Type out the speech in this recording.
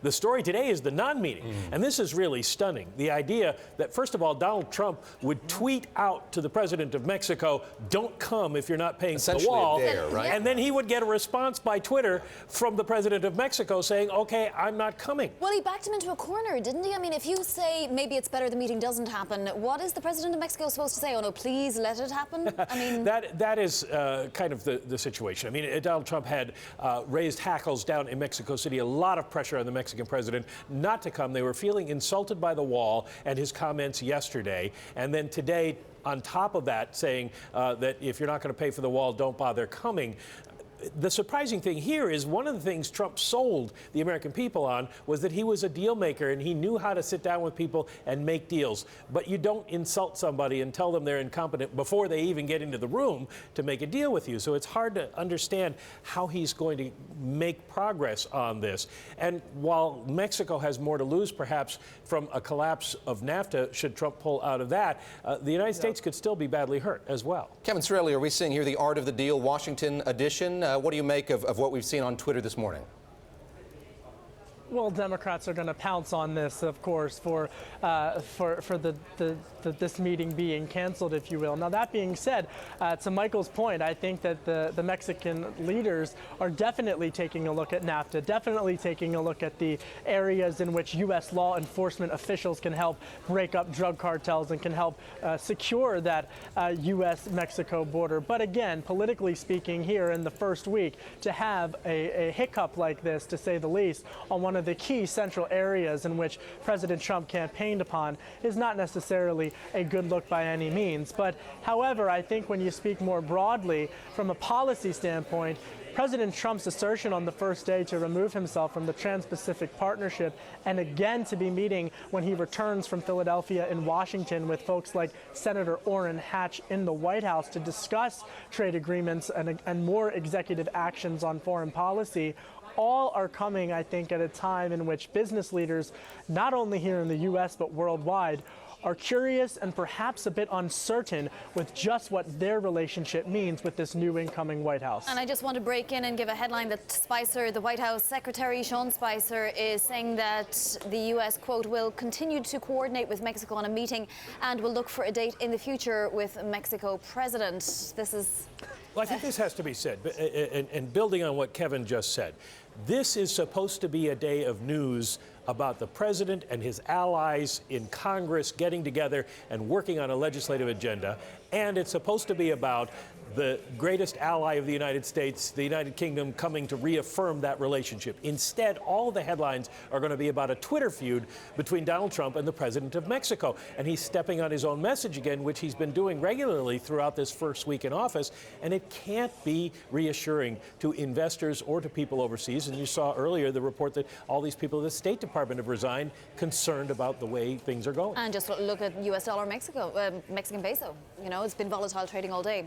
The story today is the non-meeting, and this is really stunning. The idea that, first of all, Donald Trump would tweet out to the president of Mexico, "Don't come if you're not paying for the wall," right? And then he would get a response by Twitter from the president of Mexico saying, "Okay, I'm not coming." Well, he backed him into a corner, didn't he? I mean, if you say maybe it's better the meeting doesn't happen, what is the president of Mexico supposed to say? Oh no, please let it happen. I mean, that is kind of the situation. I mean, Donald Trump had raised hackles down in Mexico City, a lot of pressure on the Mexican president not to come. They were feeling insulted by the wall and his comments yesterday. And then today, on top of that, saying that if you're not going to pay for the wall, don't bother coming. The surprising thing here is one of the things Trump sold the American people on was that he was a deal maker and he knew how to sit down with people and make deals. But you don't insult somebody and tell them they're incompetent before they even get into the room to make a deal with you. So it's hard to understand how he's going to make progress on this. And while Mexico has more to lose, perhaps, from a collapse of NAFTA, should Trump pull out of that, the United States could still be badly hurt as well. Kevin Cirilli, are we seeing here the art of the deal, Washington edition? What do you make of what we've seen on Twitter this morning? Well, Democrats are going to pounce on this, of course, for this meeting being canceled, if you will. Now, that being said, to Michael's point, I think that the Mexican leaders are definitely taking a look at NAFTA, definitely taking a look at the areas in which U.S. law enforcement officials can help break up drug cartels and can help secure that U.S. Mexico border. But again, politically speaking, here in the first week, to have a hiccup like this, to say the least, on one of the key central areas in which President Trump campaigned upon is not necessarily a good look by any means. But however, I think when you speak more broadly from a policy standpoint, President Trump's assertion on the first day to remove himself from the Trans-Pacific Partnership and again to be meeting when he returns from Philadelphia in Washington with folks like Senator Orrin Hatch in the White House to discuss trade agreements and more executive actions on foreign policy, all are coming, I think, at a time in which business leaders, not only here in the U.S. but worldwide, are curious and perhaps a bit uncertain with just what their relationship means with this new incoming White House. And I just want to break in and give a headline that Spicer, the White House Secretary Sean Spicer, is saying that the U.S., quote, will continue to coordinate with Mexico on a meeting and will look for a date in the future with Mexico president. This is... Well, I think this has to be said, and building on what Kevin just said, this is supposed to be a day of news about the president and his allies in Congress getting together and working on a legislative agenda, and it's supposed to be about the greatest ally of the United States, the United Kingdom, coming to reaffirm that relationship. Instead, all the headlines are going to be about a Twitter feud between Donald Trump and the president of Mexico. And he's stepping on his own message again, which he's been doing regularly throughout this first week in office. And it can't be reassuring to investors or to people overseas. And you saw earlier the report that all these people at the State Department have resigned, concerned about the way things are going. And just look at U.S. dollar Mexican peso. You know, it's been volatile trading all day.